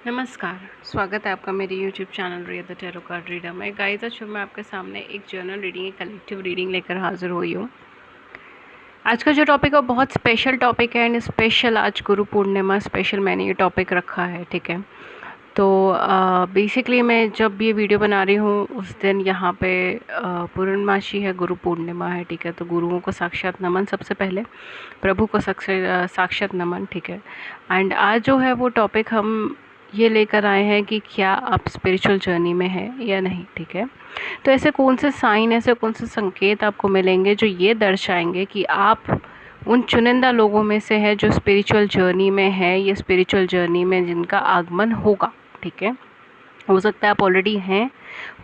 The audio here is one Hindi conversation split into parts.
नमस्कार, स्वागत है आपका मेरे YouTube channel Riya the tarot card reader में। गाइस, आज मैं आपके सामने एक जर्नल रीडिंग, एक कलेक्टिव रीडिंग लेकर हाजिर हुई हूँ। आज का जो टॉपिक है वो बहुत स्पेशल टॉपिक है एंड स्पेशल आज गुरु पूर्णिमा स्पेशल मैंने ये टॉपिक रखा है, ठीक है। तो बेसिकली मैं जब ये वीडियो बना रही हूँ उस दिन यहाँ पे पूर्णमासी है, गुरु पूर्णिमा है, ठीक है। तो गुरुओं को साक्षात नमन, सबसे पहले प्रभु को साक्षात नमन, ठीक है। एंड आज जो है वो टॉपिक हम ये लेकर आए हैं कि क्या आप स्पिरिचुअल जर्नी में हैं या नहीं, ठीक है। तो ऐसे कौन से साइन, ऐसे कौन से संकेत आपको मिलेंगे जो ये दर्शाएंगे कि आप उन चुनिंदा लोगों में से है जो स्पिरिचुअल जर्नी में है या स्पिरिचुअल जर्नी में जिनका आगमन होगा, ठीक है। हो सकता है आप ऑलरेडी हैं,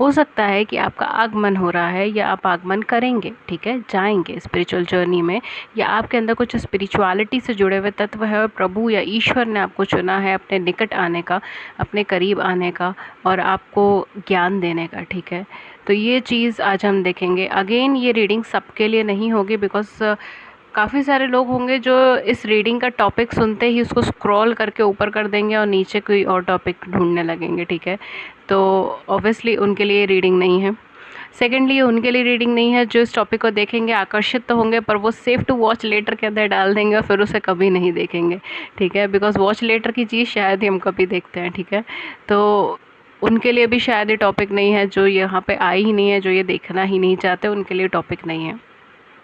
हो सकता है कि आपका आगमन हो रहा है या आप आगमन करेंगे, ठीक है, जाएंगे स्पिरिचुअल जर्नी में, या आपके अंदर कुछ स्पिरिचुअलिटी से जुड़े हुए तत्व है और प्रभु या ईश्वर ने आपको चुना है अपने निकट आने का, अपने करीब आने का और आपको ज्ञान देने का, ठीक है। तो ये चीज़ आज हम देखेंगे। अगेन ये रीडिंग सबके लिए नहीं होगी, बिकॉज काफ़ी सारे लोग होंगे जो इस रीडिंग का टॉपिक सुनते ही उसको स्क्रॉल करके ऊपर कर देंगे और नीचे कोई और टॉपिक ढूंढने लगेंगे, ठीक है। तो ऑब्वियसली उनके लिए रीडिंग नहीं है। सेकेंडली, उनके लिए रीडिंग नहीं है जो इस टॉपिक को देखेंगे, आकर्षित तो होंगे पर वो सेव टू वॉच लेटर के अंदर डाल देंगे और फिर उसे कभी नहीं देखेंगे, ठीक है। बिकॉज वॉच लेटर की चीज़ शायद ही हम कभी देखते हैं, ठीक है। तो उनके लिए भी शायद ये टॉपिक नहीं है, जो यहाँ पे आई ही नहीं है, जो ये देखना ही नहीं चाहते, उनके लिए टॉपिक नहीं है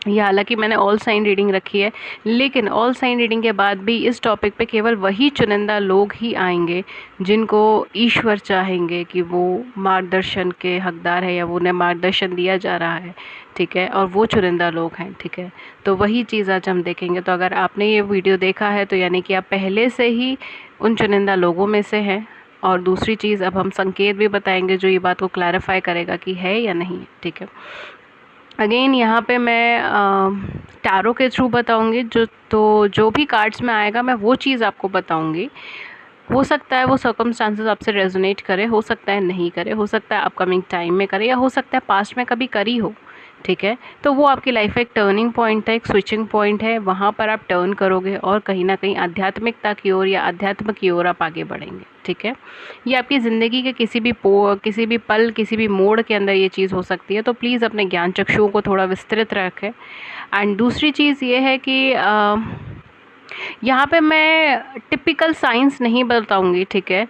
ये। हालांकि मैंने ऑल साइन रीडिंग रखी है, लेकिन ऑल साइन रीडिंग के बाद भी इस टॉपिक पे केवल वही चुनिंदा लोग ही आएंगे जिनको ईश्वर चाहेंगे कि वो मार्गदर्शन के हकदार है या वो उन्हें मार्गदर्शन दिया जा रहा है, ठीक है, और वो चुनिंदा लोग हैं, ठीक है। तो वही चीज़ आज हम देखेंगे। तो अगर आपने ये वीडियो देखा है तो यानी कि आप पहले से ही उन चुनिंदा लोगों में से हैं। और दूसरी चीज़, अब हम संकेत भी बताएंगे जो ये बात को क्लैरिफाई करेगा कि है या नहीं, ठीक है। अगेन यहाँ पे मैं टैरो के थ्रू बताऊंगी, जो भी कार्ड्स में आएगा मैं वो चीज़ आपको बताऊंगी। हो सकता है वो सर्कमस्टांसेस आपसे रेजोनेट करे, हो सकता है नहीं करे, हो सकता है अपकमिंग टाइम में करे, या हो सकता है पास्ट में कभी करी हो, ठीक है। तो वो आपकी लाइफ का एक टर्निंग पॉइंट है, एक स्विचिंग पॉइंट है। वहाँ पर आप टर्न करोगे और कहीं ना कहीं आध्यात्मिकता की ओर या अध्यात्म की ओर आप आगे बढ़ेंगे, ठीक है। ये आपकी ज़िंदगी के किसी भी पल, किसी भी मोड़ के अंदर ये चीज़ हो सकती है। तो प्लीज़ अपने ज्ञान चक्षुओं को थोड़ा विस्तृत रखें। एंड दूसरी चीज़ ये है कि यहाँ पे मैं टिपिकल साइंस नहीं बताऊँगी, ठीक है।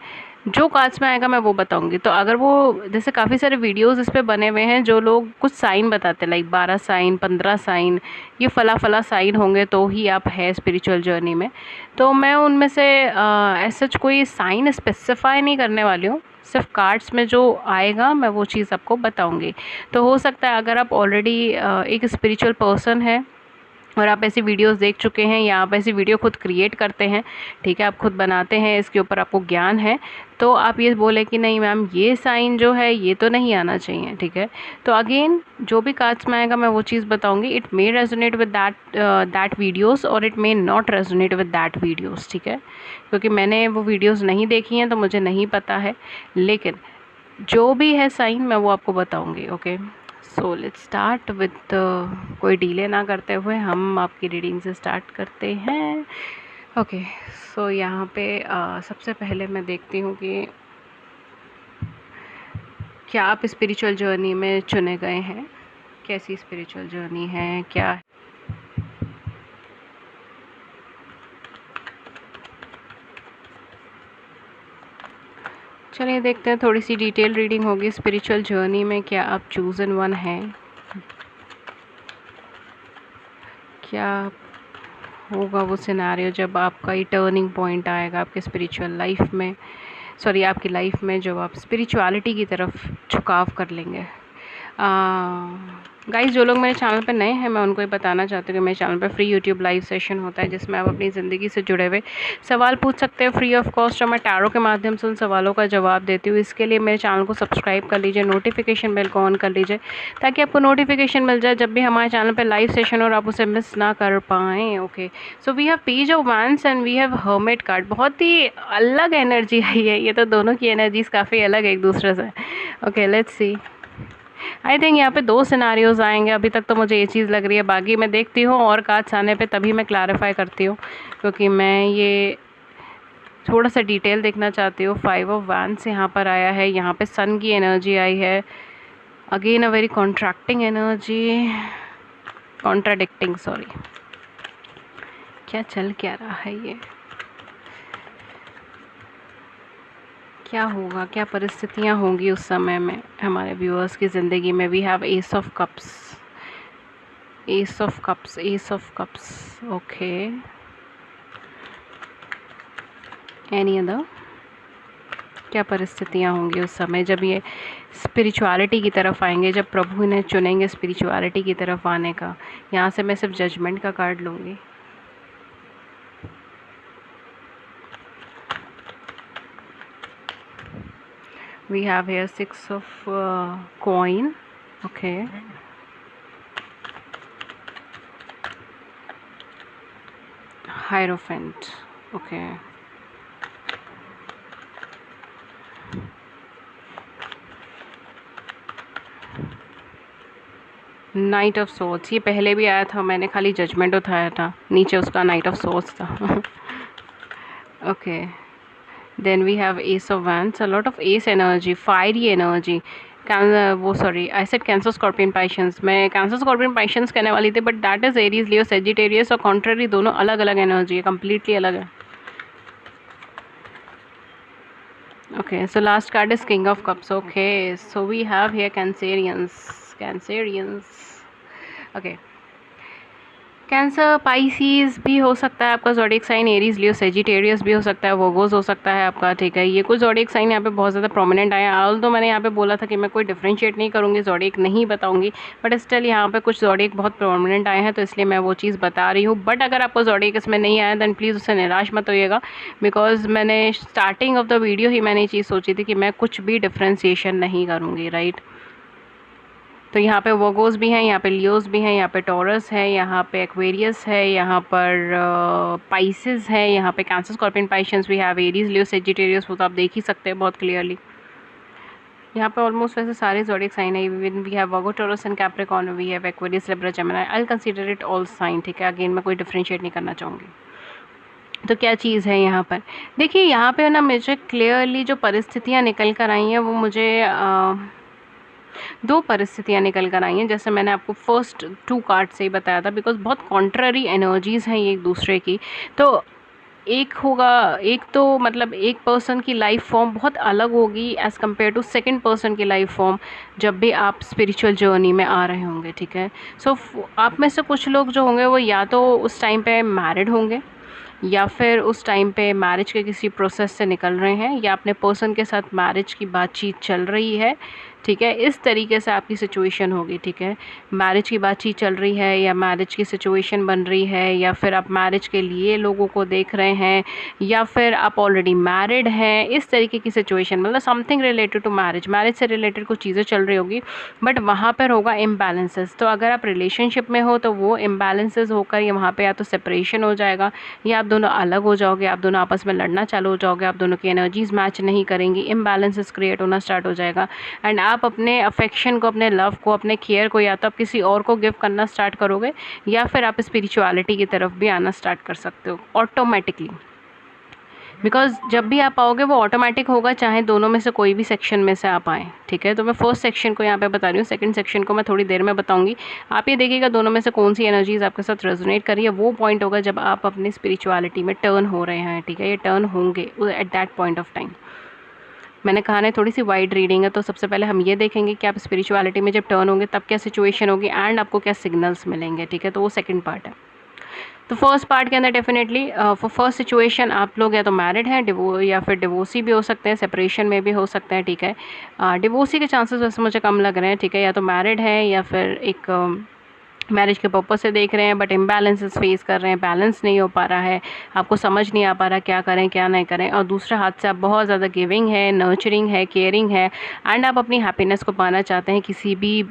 जो कार्ड्स में आएगा मैं वो बताऊंगी। तो अगर वो, जैसे काफ़ी सारे वीडियोस इस पे बने हुए हैं जो लोग कुछ साइन बताते हैं, लाइक 12 साइन, 15 साइन, ये फला फला साइन होंगे तो ही आप है स्पिरिचुअल जर्नी में। तो मैं उनमें से ऐसा कोई साइन स्पेसिफाई नहीं करने वाली हूँ, सिर्फ कार्ड्स में जो आएगा मैं वो चीज़ आपको बताऊँगी। तो हो सकता है अगर आप ऑलरेडी एक स्पिरिचुअल पर्सन है और आप ऐसी वीडियोस देख चुके हैं या आप ऐसी वीडियो खुद क्रिएट करते हैं, ठीक है, आप खुद बनाते हैं, इसके ऊपर आपको ज्ञान है, तो आप ये बोले कि नहीं मैम ये साइन जो है ये तो नहीं आना चाहिए, ठीक है। तो अगेन जो भी कार्ड्स में आएगा मैं वो चीज़ बताऊंगी। It may resonate with that videos और it may not resonate with that videos, ठीक है, क्योंकि मैंने वो वीडियोज़ नहीं देखी हैं तो मुझे नहीं पता है, लेकिन जो भी है साइन मैं वो आपको बताऊँगी, okay. So let's start with, कोई डिले ना करते हुए हम आपकी रीडिंग से स्टार्ट करते हैं, ओके। सो यहाँ पे सबसे पहले मैं देखती हूँ कि क्या आप स्पिरिचुअल जर्नी में चुने गए हैं, कैसी स्पिरिचुअल जर्नी है, क्या है। चलिए देखते हैं, थोड़ी सी डिटेल रीडिंग होगी। स्पिरिचुअल जर्नी में क्या आप चूज़न वन हैं, क्या होगा वो सिनेरियो जब आपका ये टर्निंग पॉइंट आएगा आपके स्पिरिचुअल लाइफ में, सॉरी आपकी लाइफ में, जब आप स्पिरिचुअलिटी की तरफ झुकाव कर लेंगे। गाइस, जो लोग मेरे चैनल पे नए हैं मैं उनको ये बताना चाहती हूँ कि मेरे चैनल पे फ्री यूट्यूब लाइव सेशन होता है जिसमें आप अपनी ज़िंदगी से जुड़े हुए सवाल पूछ सकते हैं फ्री ऑफ कॉस्ट, और मैं टैरो के माध्यम से उन सवालों का जवाब देती हूँ। इसके लिए मेरे चैनल को सब्सक्राइब कर लीजिए, नोटिफिकेशन बेल को ऑन कर लीजिए ताकि आपको नोटिफिकेशन मिल जाए जब भी हमारे चैनल पर लाइव सेशन और आप उसे मिस ना कर पाएँ, okay. So we have page of wands and we have hermit card. बहुत ही अलग एनर्जी आई है, ये तो दोनों की एनर्जीज काफ़ी अलग है एक दूसरे से, okay. Let's see, I think यहाँ पे 2 सिनारियोज़ आएंगे, अभी तक तो मुझे ये चीज़ लग रही है, बाकी मैं देखती हूँ और कार्ड्स आने पे तभी मैं क्लैरिफाई करती हूँ, क्योंकि मैं ये थोड़ा सा डिटेल देखना चाहते हो, 5 ऑफ वैंड्स यहाँ पर आया है, यहाँ पे सन की एनर्जी आई है, again a very contracting energy, contradicting sorry, क्या चल क्या रहा है ये, क्या होगा, क्या परिस्थितियाँ होंगी उस समय में हमारे व्यूअर्स की ज़िंदगी में। We have ace of cups, ace of cups, ace of cups, okay, any other, क्या परिस्थितियाँ होंगी उस समय जब ये स्पिरिचुअलिटी की तरफ आएंगे, जब प्रभु इन्हें चुनेंगे स्पिरिचुअलिटी की तरफ आने का। यहाँ से मैं सिर्फ जजमेंट का कार्ड लूँगी। We have here 6 of coin, okay, Hierophant, okay, night of swords, ये पहले भी आया था, मैंने खाली जजमेंट उठाया था, नीचे उसका नाइट ऑफ सोर्ड्स था। Okay, then we have ace of wands, a lot of ace energy, fiery energy, वो sorry I said Cancer Scorpion Pisceans, मैं कैंसर स्कॉर्पियन पाइशंस कहने वाली थी, but that is Aries Leo Sagittarius, और कॉन्ट्ररी दोनों अलग अलग एनर्जी है, कम्प्लीटली अलग है। Okay, so last card is king of cups, okay, so we have here Cancerians, okay, Cancer, Pisces भी हो सकता है आपका zodiac sign, Aries Leo Sagittarius भी हो सकता है, वर्गोस हो सकता है आपका, ठीक है। ये कुछ ज़ोडिएक साइन यहाँ पे बहुत ज़्यादा प्रोमिनेंट आए हैं, ऑल तो मैंने यहाँ पे बोला था कि मैं कोई डिफरेंशिएट नहीं करूँगी, ज़ोडिएक नहीं बताऊँगी, बट स्टिल यहाँ पे कुछ ज़ोडिएक बहुत प्रोमिनेंट आए हैं, तो इसलिए मैं वो चीज़ बता रही हूँ। बट अगर आपको ज़ोडिएक इसमें नहीं आया देन प्लीज़ उससे निराश मत होइएगा, बिकॉज मैंने स्टार्टिंग ऑफ द वीडियो ही मैंने ये चीज़ सोची थी कि मैं कुछ भी डिफ्रेंशिएशन नहीं करूँगी, राइट। तो यहाँ पे वर्गोस भी हैं, यहाँ पे लियोस भी हैं, यहाँ पे टॉरस है, यहाँ पे एक्वेरियस है, यहाँ पर पाइसेस है, यहाँ पे कैंसर स्कॉर्पियन पाइशंस भी हैव, एरीज लियो सेजिटेरियस, वो तो आप देख ही सकते हैं बहुत क्लियरली। यहाँ पे ऑलमोस्ट वैसे सारे ज़ोडिएक साइन है, we have Virgo, Taurus and Capricorn, we have Aquarius, Libra, Gemini, I will consider it all sign, ठीक है। अगेन मैं कोई डिफ्रेंशिएट नहीं करना चाहूँगी। तो क्या चीज़ है यहाँ पर, देखिए यहाँ पे ना मुझे क्लियरली जो परिस्थितियाँ निकल कर आई हैं वो मुझे दो परिस्थितियाँ निकल कर आई हैं, जैसे मैंने आपको फर्स्ट 2 कार्ड से ही बताया था, बिकॉज बहुत कॉन्ट्ररी एनर्जीज़ हैं ये एक दूसरे की। तो एक होगा, एक तो मतलब एक पर्सन की लाइफ फॉर्म बहुत अलग होगी as compare to second person की लाइफ फॉर्म, जब भी आप स्पिरिचुअल जर्नी में आ रहे होंगे, ठीक है। सो आप में से कुछ लोग जो होंगे वो या तो उस टाइम पे मैरिड होंगे, या फिर उस टाइम पे मैरिज के किसी प्रोसेस से निकल रहे हैं, या अपने पर्सन के साथ मैरिज की बातचीत चल रही है, ठीक है। इस तरीके से आपकी सिचुएशन होगी, ठीक है। मैरिज की बातचीत चल रही है, या मैरिज की सिचुएशन बन रही है, या फिर आप मैरिज के लिए लोगों को देख रहे हैं, या फिर आप ऑलरेडी मैरिड हैं, इस तरीके की सिचुएशन, मतलब something related to marriage, marriage से रिलेटेड कुछ चीज़ें चल रही होगी, बट वहाँ पर होगा इम्बैलेंसेस। तो अगर आप रिलेशनशिप में हो तो वो इम्बैलेंसेस होकर ये वहाँ पर या तो सेपरेशन हो जाएगा, या आप दोनों अलग हो जाओगे, आप दोनों आपस में लड़ना चालू हो जाओगे, आप दोनों की एनर्जीज मैच नहीं करेंगी, इम्बैलेंसेस क्रिएट होना स्टार्ट हो जाएगा, एंड आप अपने अफेक्शन को, अपने लव को, अपने केयर को या तो आप किसी और को गिव करना स्टार्ट करोगे, या फिर आप स्पिरिचुअलिटी की तरफ भी आना स्टार्ट कर सकते हो ऑटोमेटिकली, बिकॉज जब भी आप आओगे वो ऑटोमेटिक होगा, चाहे दोनों में से कोई भी सेक्शन में से आप आएँ, ठीक है। तो मैं फर्स्ट सेक्शन को यहाँ पे बता रही हूँ, सेकंड सेक्शन को मैं थोड़ी देर में बताऊँगी। आप ये देखिएगा दोनों में से कौन सी एनर्जीज आपके साथ रेजोनेट कर रही है, वो पॉइंट होगा जब आप अपनी स्पिरिचुअलिटी में टर्न हो रहे हैं, ठीक है। ये टर्न होंगे at that point of time. मैंने कहा ना थोड़ी सी वाइड रीडिंग है, तो सबसे पहले हम ये देखेंगे कि आप स्पिरिचुअलिटी में जब टर्न होंगे तब क्या सिचुएशन होगी, एंड आपको क्या सिग्नल्स मिलेंगे, ठीक है। तो वो सेकंड पार्ट है। तो फर्स्ट पार्ट के अंदर डेफिनेटली फॉर फर्स्ट सिचुएशन आप लोग या तो मैरिड हैं, या फिर डिवोर्सी भी हो सकते हैं, सेपरेशन में भी हो सकते हैं, ठीक है। डिवोर्सी के चांसेस वैसे मुझे कम लग रहे हैं, ठीक है। या तो मैरिड है, या फिर एक मैरिज के पर्पस से देख रहे हैं, बट इम्बैलेंसेस फेस कर रहे हैं, बैलेंस नहीं हो पा रहा है, आपको समझ नहीं आ पा रहा क्या करें क्या नहीं करें, और दूसरे हाथ से आप बहुत ज़्यादा गिविंग है, नर्चरिंग है, केयरिंग है, एंड आप अपनी हैप्पीनेस को पाना चाहते हैं किसी भी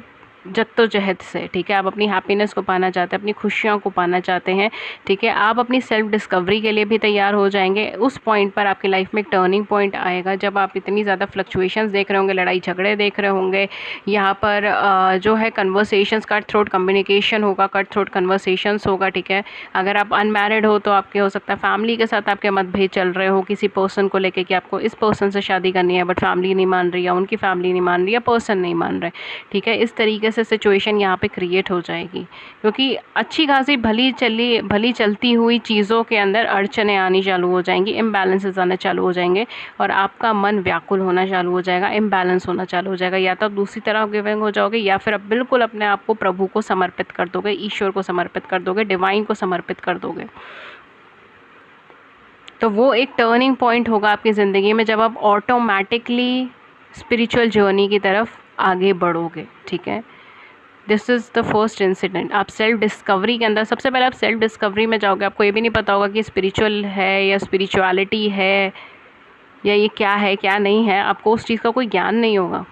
जद्दोजहद से, ठीक है। आप अपनी हैप्पीनेस को पाना चाहते हैं, अपनी खुशियों को पाना चाहते हैं, ठीक है। आप अपनी सेल्फ डिस्कवरी के लिए भी तैयार हो जाएंगे। उस पॉइंट पर आपकी लाइफ में एक टर्निंग पॉइंट आएगा जब आप इतनी ज़्यादा फ्लक्चुएशंस देख रहे होंगे, लड़ाई झगड़े देख रहे होंगे। यहाँ पर जो है कन्वर्सेशंस, कट थ्रोट कम्युनिकेशन होगा, कट थ्रोट कन्वर्सेशंस होगा, ठीक है। अगर आप अनमैरिड हो तो आपके हो सकता है फैमिली के साथ आपके मतभेद चल रहे हो किसी पर्सन को लेके कि आपको इस पर्सन से शादी करनी है, बट फैमिली नहीं मान रही, या उनकी फैमिली नहीं मान रही, या पर्सन नहीं मान रहे, ठीक है। इस तरीके से सिचुएशन यहाँ पे क्रिएट हो जाएगी, क्योंकि अच्छी खासी भली चलती हुई चीज़ों के अंदर अड़चने आनी चालू हो जाएंगी, इम्बैलेंसेस आने चालू हो जाएंगे, और आपका मन व्याकुल होना चालू हो जाएगा, इम्बैलेंस होना चालू हो जाएगा। या तो आप दूसरी तरफ गिविंग हो जाओगे, या फिर आप बिल्कुल अपने आप को प्रभु को समर्पित कर दोगे, ईश्वर को समर्पित कर दोगे, डिवाइन को समर्पित कर दोगे। तो वो एक टर्निंग पॉइंट होगा आपकी ज़िंदगी में जब आप ऑटोमेटिकली स्पिरिचुअल जर्नी की तरफ आगे बढ़ोगे, ठीक है। This is the first incident. आप सेल्फ डिस्कवरी के अंदर सबसे पहले आप सेल्फ डिस्कवरी में जाओगे। आपको ये भी नहीं पता होगा कि स्पिरिचुअल है या स्पिरिचुअलिटी है या ये क्या है क्या नहीं है, आपको उस चीज़ का कोई ज्ञान नहीं होगा।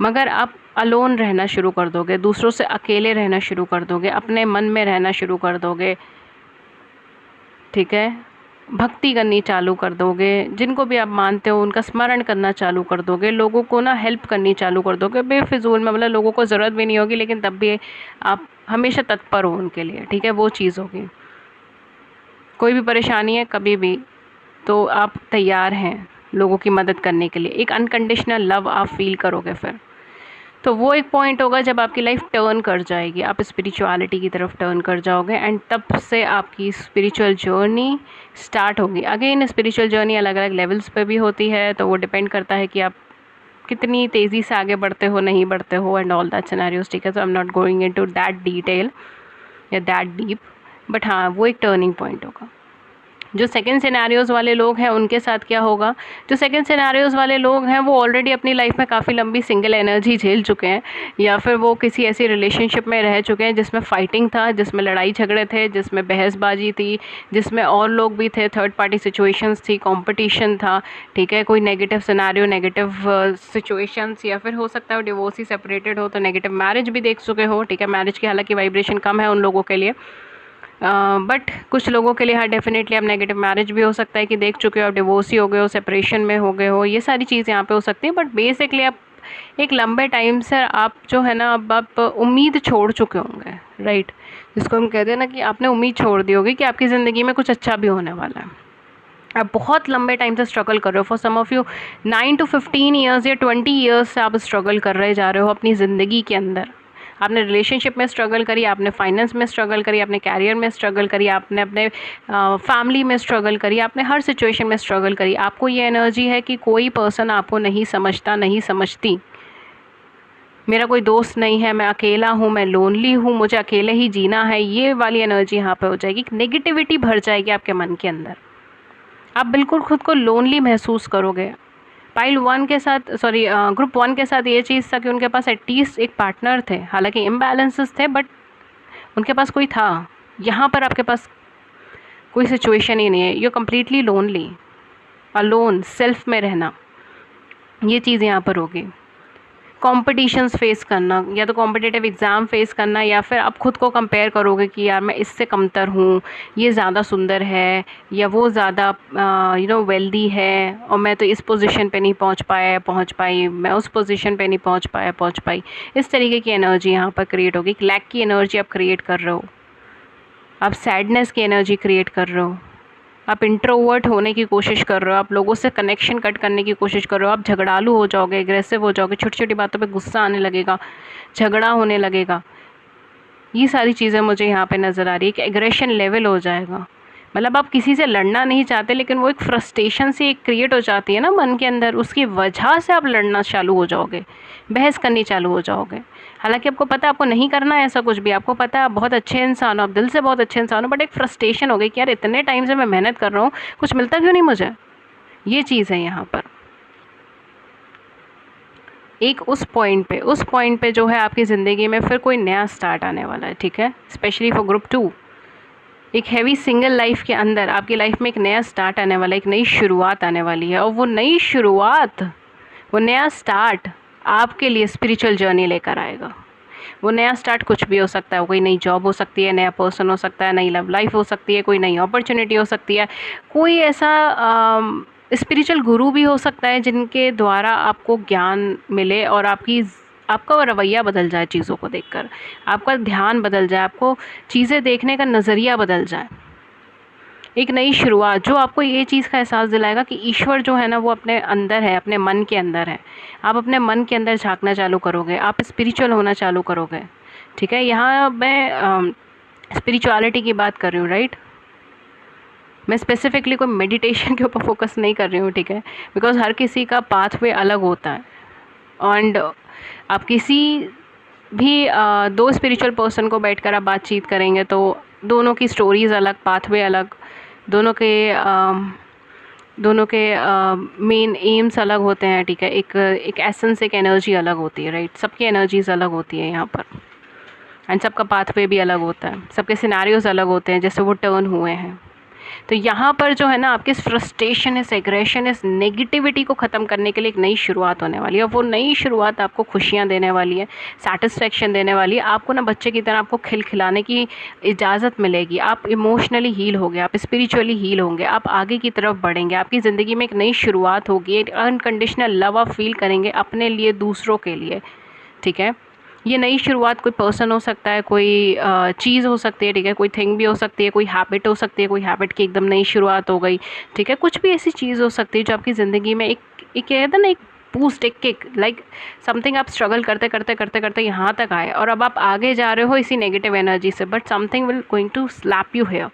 मगर आप अलोन रहना शुरू कर दोगे, दूसरों से अकेले रहना शुरू कर दोगे, अपने मन में रहना शुरू कर दोगे, ठीक है। भक्ति करनी चालू कर दोगे, जिनको भी आप मानते हो उनका स्मरण करना चालू कर दोगे, लोगों को ना हेल्प करनी चालू कर दोगे बेफिजूल में, मतलब लोगों को ज़रूरत भी नहीं होगी लेकिन तब भी आप हमेशा तत्पर हो उनके लिए, ठीक है। वो चीज़ होगी, कोई भी परेशानी है कभी भी तो आप तैयार हैं लोगों की मदद करने के लिए, एक अनकंडीशनल लव आप फील करोगे फिर। तो वो एक पॉइंट होगा जब आपकी लाइफ टर्न कर जाएगी, आप स्पिरिचुअलिटी की तरफ टर्न कर जाओगे, एंड तब से आपकी स्पिरिचुअल जर्नी स्टार्ट होगी। अगेन स्पिरिचुअल जर्नी अलग अलग लेवल्स पे भी होती है, तो वो डिपेंड करता है कि आप कितनी तेज़ी से आगे बढ़ते हो, नहीं बढ़ते हो, एंड ऑल दैट सिनेरियोस, ठीक है। तो I am not going into that detail या दैट डीप, बट हाँ वो एक टर्निंग पॉइंट होगा। जो सेकंड सिनेरियोज़ वाले लोग हैं उनके साथ क्या होगा, जो सेकंड सिनेरियोज़ वाले लोग हैं वो ऑलरेडी अपनी लाइफ में काफ़ी लंबी सिंगल एनर्जी झेल चुके हैं, या फिर वो किसी ऐसी रिलेशनशिप में रह चुके हैं जिसमें फाइटिंग था, जिसमें लड़ाई झगड़े थे, जिसमें बहसबाजी थी, जिसमें और लोग भी थे, थर्ड पार्टी सिचुएशंस थी, कंपटीशन था, ठीक है। कोई नेगेटिव सिनेरियो, नेगेटिव सिचुएशंस, या फिर हो सकता है डिवोर्स ही सेपरेटेड हो तो नेगेटिव मैरिज भी देख चुके हो, ठीक है। मैरिज की हालांकि वाइब्रेशन कम है उन लोगों के लिए, बट कुछ लोगों के लिए हाँ डेफिनेटली आप नेगेटिव मैरिज भी हो सकता है कि देख चुके हो, आप डिवोर्सी हो गए हो, सेपरेशन में हो गए हो, ये सारी चीज़ यहाँ पे हो सकती है। बट बेसिकली आप एक लंबे टाइम से आप जो है ना, अब आप उम्मीद छोड़ चुके होंगे, राइट। जिसको हम कहते हैं ना कि आपने उम्मीद छोड़ दी होगी कि आपकी ज़िंदगी में कुछ अच्छा भी होने वाला है। आप बहुत लंबे टाइम से स्ट्रगल कर रहे हो, for some of you 9 to 15 years या 20 ईयर्स से आप स्ट्रगल कर रहे जा रहे हो अपनी ज़िंदगी के अंदर। आपने रिलेशनशिप में स्ट्रगल करी, आपने फाइनेंस में स्ट्रगल करी, आपने कैरियर में स्ट्रगल करी, आपने अपने फैमिली में स्ट्रगल करी, आपने हर सिचुएशन में स्ट्रगल करी। आपको ये एनर्जी है कि कोई पर्सन आपको नहीं समझता, नहीं समझती, मेरा कोई दोस्त नहीं है, मैं अकेला हूँ, मैं लोनली हूँ, मुझे अकेले ही जीना है, ये वाली एनर्जी यहाँ पे हो जाएगी। नेगेटिविटी भर जाएगी आपके मन के अंदर, आप बिल्कुल खुद को लोनली महसूस करोगे। पाइल 1 के साथ ग्रुप 1 के साथ ये चीज़ था कि उनके पास एटलीस्ट एक पार्टनर थे, हालांकि इम्बैलेंसेस थे बट उनके पास कोई था। यहाँ पर आपके पास कोई सिचुएशन ही नहीं है, you completely lonely, alone, self में रहना, ये चीज़ यहाँ पर होगी। कॉम्पिटिशन्स फेस करना, या तो कॉम्पिटिटिव एग्ज़ाम फेस करना, या फिर आप खुद को कंपेयर करोगे कि यार मैं इससे कमतर हूँ, ये ज़्यादा सुंदर है, या वो ज़्यादा वेल्दी है और मैं तो इस पोजीशन पे नहीं पहुँच पाई, मैं उस पोजीशन पे नहीं पहुँच पाई। इस तरीके की एनर्जी यहाँ पर क्रिएट होगी। लैक की एनर्जी आप क्रिएट कर रहे हो, आप सैडनेस की एनर्जी क्रिएट कर रहे हो, आप इंट्रोवर्ट होने की कोशिश कर रहे हो, आप लोगों से कनेक्शन कट करने की कोशिश कर रहे हो, आप झगड़ालू हो जाओगे, एग्रेसिव हो जाओगे, छोटी छोटी बातों पे गुस्सा आने लगेगा, झगड़ा होने लगेगा। ये सारी चीज़ें मुझे यहाँ पे नज़र आ रही है कि एग्रेशन लेवल हो जाएगा। मतलब आप किसी से लड़ना नहीं चाहते लेकिन वो एक फ्रस्ट्रेशन सी एक क्रिएट हो जाती है ना मन के अंदर, उसकी वजह से आप लड़ना चालू हो जाओगे, बहस करनी चालू हो जाओगे। हालांकि आपको पता है आपको नहीं करना है ऐसा कुछ भी, आपको पता है आप बहुत अच्छे इंसान हो, आप दिल से बहुत अच्छे इंसान हो, बट एक फ्रस्ट्रेशन हो गई कि यार इतने टाइम से मैं मेहनत कर रहा हूँ, कुछ मिलता क्यों नहीं मुझे। ये चीज़ है यहाँ पर। एक उस पॉइंट पे जो है आपकी ज़िंदगी में फिर कोई नया स्टार्ट आने वाला है, ठीक है। स्पेशली फॉर ग्रुप 2, एक हैवी सिंगल लाइफ के अंदर आपकी लाइफ में एक नया स्टार्ट आने वाला है, एक नई शुरुआत आने वाली है। और वो नई शुरुआत, वो नया स्टार्ट आपके लिए स्पिरिचुअल जर्नी लेकर आएगा। वो नया स्टार्ट कुछ भी हो सकता है, वो कोई नई जॉब हो सकती है, नया पर्सन हो सकता है, नई लव लाइफ हो सकती है, कोई नई अपॉर्चुनिटी हो सकती है, कोई ऐसा स्पिरिचुअल गुरु भी हो सकता है जिनके द्वारा आपको ज्ञान मिले और आपका रवैया बदल जाए चीज़ों को देखकर, आपका ध्यान बदल जाए, आपको चीज़ें देखने का नज़रिया बदल जाए। एक नई शुरुआत जो आपको ये चीज़ का एहसास दिलाएगा कि ईश्वर जो है ना वो अपने अंदर है, अपने मन के अंदर है। आप अपने मन के अंदर झांकना चालू करोगे, आप स्पिरिचुअल होना चालू करोगे। ठीक है, यहाँ मैं स्पिरिचुअलिटी की बात कर रही हूँ, राइट। मैं स्पेसिफिकली कोई मेडिटेशन के ऊपर फोकस नहीं कर रही हूँ, ठीक है, बिकॉज हर किसी का पाथवे अलग होता है। एंड आप किसी भी दो स्पिरिचुअल पर्सन को बैठकर आप बातचीत करेंगे तो दोनों की स्टोरीज़ अलग, पाथवे अलग, दोनों के मेन एम्स अलग होते हैं। ठीक है, एक एसेंस, एक एनर्जी अलग होती है, राइट। सबकी एनर्जीज अलग होती है यहाँ पर, एंड सबका पाथवे भी अलग होता है, सबके सिनेरियोज अलग होते हैं जैसे वो टर्न हुए हैं। तो यहाँ पर जो है ना आपकी इस फ्रस्ट्रेशन, इस एग्रेशन, इस नेगेटिविटी को ख़त्म करने के लिए एक नई शुरुआत होने वाली है। और वो नई शुरुआत आपको खुशियाँ देने वाली है, सेटिस्फेक्शन देने वाली है। आपको ना बच्चे की तरह आपको खिलखिलाने की इजाज़त मिलेगी। आप इमोशनली हील होंगे, आप स्पिरिचुअली हील होंगे, आप आगे की तरफ बढ़ेंगे, आपकी ज़िंदगी में एक नई शुरुआत होगी, एक अनकंडीशनल लव आप फील करेंगे अपने लिए, दूसरों के लिए। ठीक है, ये नई शुरुआत कोई पर्सन हो सकता है, कोई चीज़ हो सकती है, ठीक है, कोई थिंग भी हो सकती है, कोई हैबिट हो सकती है, कोई हैबिट की एकदम नई शुरुआत हो गई। ठीक है, कुछ भी ऐसी चीज़ हो सकती है जो आपकी ज़िंदगी में एक कहते हैं ना, एक बूस्ट, एक किक, लाइक समथिंग आप स्ट्रगल करते करते करते करते यहाँ तक आए और अब आप आगे जा रहे हो इसी नेगेटिव एनर्जी से, but something will going to slap you here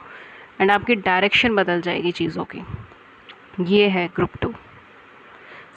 and आपकी डायरेक्शन बदल जाएगी चीज़ों की। ये है group 2।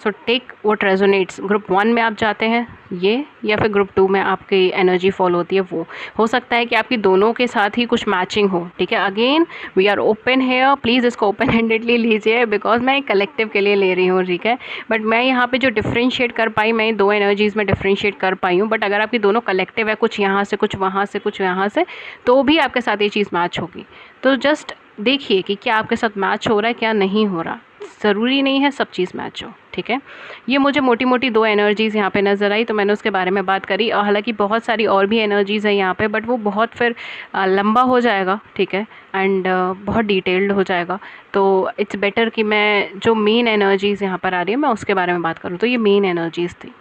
So take what resonates. Group 1 में आप जाते हैं ये, या फिर ग्रुप 2 में आपकी एनर्जी फॉलो होती है वो। हो सकता है कि आपकी दोनों के साथ ही कुछ मैचिंग हो। ठीक है, again we are open here, please इसको ओपन हैंडेडली लीजिए बिकॉज मैं एक कलेक्टिव के लिए ले रही हूँ। ठीक है, बट मैं यहाँ पे जो डिफ्रेंशिएट कर पाई, मैं दो एनर्जीज़ में डिफ्रेंशिएट कर पाई हूँ। बट अगर आपकी दोनों कलेक्टिव है, कुछ यहाँ से कुछ वहाँ से कुछ यहाँ से, तो भी आपके साथ ये चीज़ मैच होगी। तो जस्ट देखिए कि क्या आपके साथ मैच हो रहा है, क्या नहीं हो रहा। ज़रूरी नहीं है सब चीज़ मैच हो। ठीक है, ये मुझे मोटी मोटी दो एनर्जीज़ यहाँ पे नज़र आई तो मैंने उसके बारे में बात करी। और हालांकि बहुत सारी और भी एनर्जीज़ है यहाँ पे, बट वो बहुत फिर लंबा हो जाएगा। ठीक है, एंड बहुत डिटेल्ड हो जाएगा। तो इट्स बेटर कि मैं जो मेन एनर्जीज़ यहाँ पर आ रही है मैं उसके बारे में बात करूँ। तो ये मेन एनर्जीज़ थी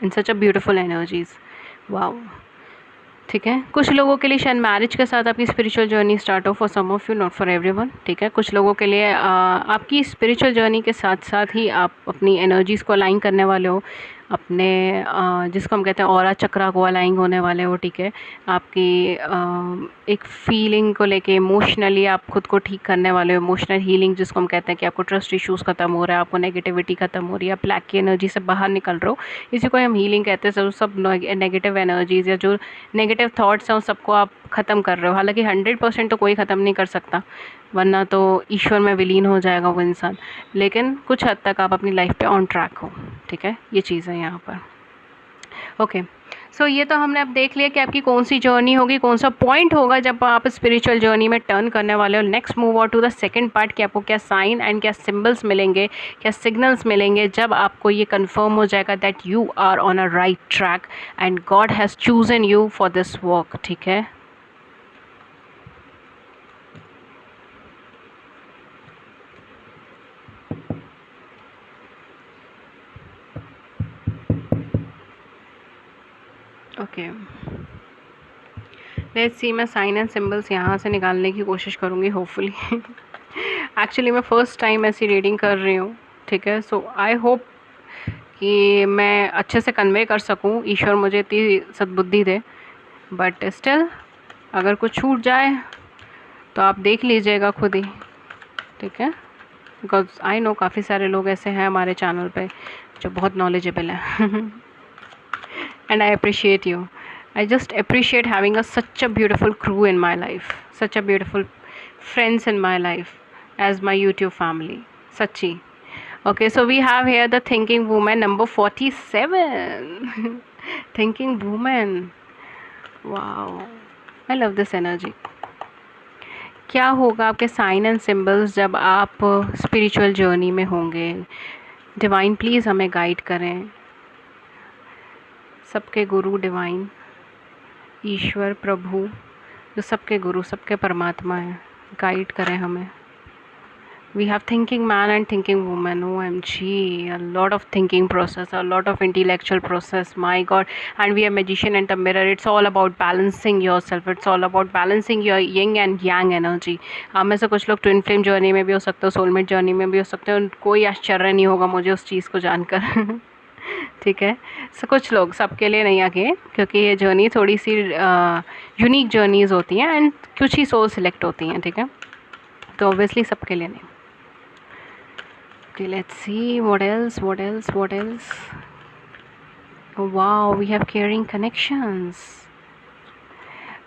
and such a beautiful energies. Wow. ठीक है, कुछ लोगों के लिए शायद मैरिज के साथ आपकी स्पिरिचुअल जर्नी स्टार्ट हो, for some of you, not for everyone. ठीक है, कुछ लोगों के लिए आपकी स्पिरिचुअल जर्नी के साथ साथ ही आप अपनी एनर्जीज़ को अलाइन करने वाले हो, अपने जिसको हम कहते हैं ऑरा चक्रा को अलाइन होने वाले हो। ठीक है, आपकी एक फीलिंग को लेके इमोशनली आप खुद को ठीक करने वाले हो, इमोशनल हीलिंग जिसको हम कहते हैं कि आपको ट्रस्ट इश्यूज़ खत्म हो रहा है, आपको नेगेटिविटी खत्म हो रही है, आप ब्लैक की एनर्जी से बाहर निकल रहे हो, इसी को हम हीलिंग कहते हैं। सब नेगेटिव एनर्जीज़ या जो नेगेटिव थॉट्स हैं उन सबको आप ख़त्म कर रहे हो। हालांकि 100% तो कोई ख़त्म नहीं कर सकता, वरना तो ईश्वर में विलीन हो जाएगा वो इंसान, लेकिन कुछ हद तक आप अपनी लाइफ पे ऑन ट्रैक हो। ठीक है, ये चीज़ है यहाँ पर। ओके, सो ये तो हमने अब देख लिया कि आपकी कौन सी जर्नी होगी, कौन सा पॉइंट होगा जब आप स्पिरिचुअल जर्नी में टर्न करने वाले हो। Next move on to the second part कि आपको क्या साइन एंड क्या सिंबल्स मिलेंगे, क्या सिग्नल्स मिलेंगे जब आपको ये कंफर्म हो जाएगा that you are on a right track and God has chosen you for this work. ठीक है, ओके, लेट्स सी। मैं साइन एंड सिंबल्स यहाँ से निकालने की कोशिश करूँगी होपफुली। एक्चुअली मैं फ़र्स्ट टाइम ऐसी रीडिंग कर रही हूँ। ठीक है, सो आई होप कि मैं अच्छे से कन्वे कर सकूँ, ईश्वर मुझे इतनी सद्बुद्धि दे। बट स्टिल अगर कुछ छूट जाए तो आप देख लीजिएगा खुद ही। ठीक है, बिकॉज आई नो काफ़ी सारे लोग ऐसे हैं हमारे चैनल पे जो बहुत नॉलेजेबल हैं। and I appreciate you. I just appreciate having such a beautiful crew in my life, such a beautiful friends in my life as my YouTube family. Sachi. Okay, so we have here the Thinking Woman number 47. Thinking Woman. Wow. I love this energy. क्या होगा आपके साइन एंड सिंबल्स जब आप स्पिरिचुअल जर्नी में होंगे? डिवाइन प्लीज़ हमें गाइड करें। सबके गुरु डिवाइन, ईश्वर प्रभु, जो सबके गुरु, सबके परमात्मा हैं, गाइड करें हमें। We have thinking man and thinking woman. OMG, a lot of thinking process, a lot of intellectual process. My God, and we are magician and the mirror. It's all about balancing yourself. It's all about balancing your yin and yang energy. आप में से कुछ लोग ट्विन फ्लेम जर्नी में भी हो सकते हो, सोलमेट जर्नी में भी हो सकते हो। कोई आश्चर्य नहीं होगा मुझे उस चीज़ को जानकर। ठीक है, सो कुछ लोग, सबके लिए नहीं आगे, क्योंकि ये जर्नी थोड़ी सी यूनिक जर्नीज होती हैं एंड कुछ ही सोल सिलेक्ट होती हैं। ठीक है, तो ऑब्वियसली सबके लिए नहीं। Okay, let's see what else. Wow, we have caring connections.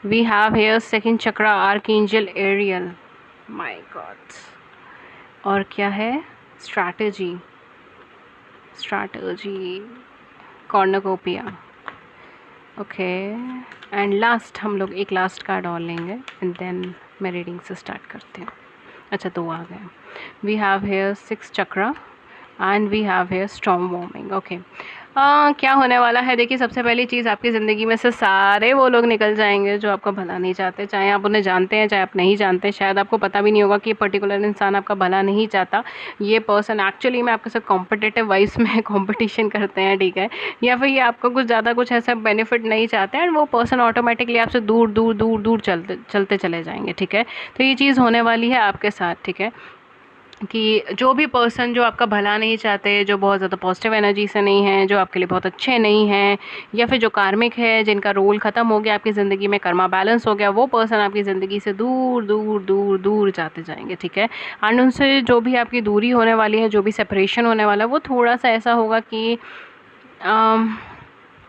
We have here second chakra archangel Ariel. My God. और क्या है? Strategy cornucopia. Okay, and last हम लोग एक लास्ट कार्ड और लेंगे and then मैं रीडिंग से स्टार्ट करते हैं। अच्छा, तो आ गए। We have here 6 chakra and we have here storm warming. Okay, क्या होने वाला है? देखिए, सबसे पहली चीज़, आपकी ज़िंदगी में से सारे वो लोग निकल जाएंगे जो आपका भला नहीं चाहते, चाहे आप उन्हें जानते हैं चाहे आप नहीं जानते। शायद आपको पता भी नहीं होगा कि ये पर्टिकुलर इंसान आपका भला नहीं चाहता। ये पर्सन एक्चुअली में आपके साथ कॉम्पिटिटिव वाइज में कंपटीशन करते हैं। ठीक है, या फिर ये आपको कुछ ज़्यादा कुछ ऐसा बेनिफिट नहीं चाहते हैं, वो पर्सन ऑटोमेटिकली आपसे दूर दूर दूर दूर चलते चले जाएंगे। ठीक है, तो ये चीज़ होने वाली है आपके साथ। ठीक है, कि जो भी पर्सन जो आपका भला नहीं चाहते, जो बहुत ज़्यादा पॉजिटिव एनर्जी से नहीं है, जो आपके लिए बहुत अच्छे नहीं हैं, या फिर जो कार्मिक है, जिनका रोल ख़त्म हो गया आपकी ज़िंदगी में, कर्मा बैलेंस हो गया, वो पर्सन आपकी ज़िंदगी से दूर दूर दूर दूर जाते जाएंगे। ठीक है, एंड उनसे जो भी आपकी दूरी होने वाली है, जो भी सेपरेशन होने वाला है, वो थोड़ा सा ऐसा होगा कि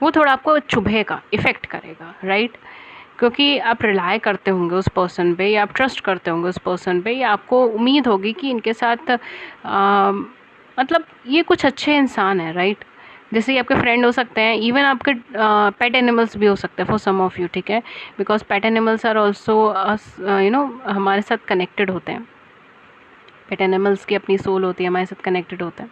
वो थोड़ा आपको चुभेगा, इफ़ेक्ट करेगा। राइट, क्योंकि आप रिलाय करते होंगे उस पर्सन पे, या आप ट्रस्ट करते होंगे उस पर्सन पे, या आपको उम्मीद होगी कि इनके साथ मतलब ये कुछ अच्छे इंसान हैं। राइट, जैसे ये आपके फ्रेंड हो सकते हैं, इवन आपके पेट एनिमल्स भी हो सकते हैं फॉर सम ऑफ यू। ठीक है, because pet animals are also हमारे साथ कनेक्टेड होते हैं। पेट एनिमल्स की अपनी सोल होती है, हमारे साथ कनेक्टेड होता है।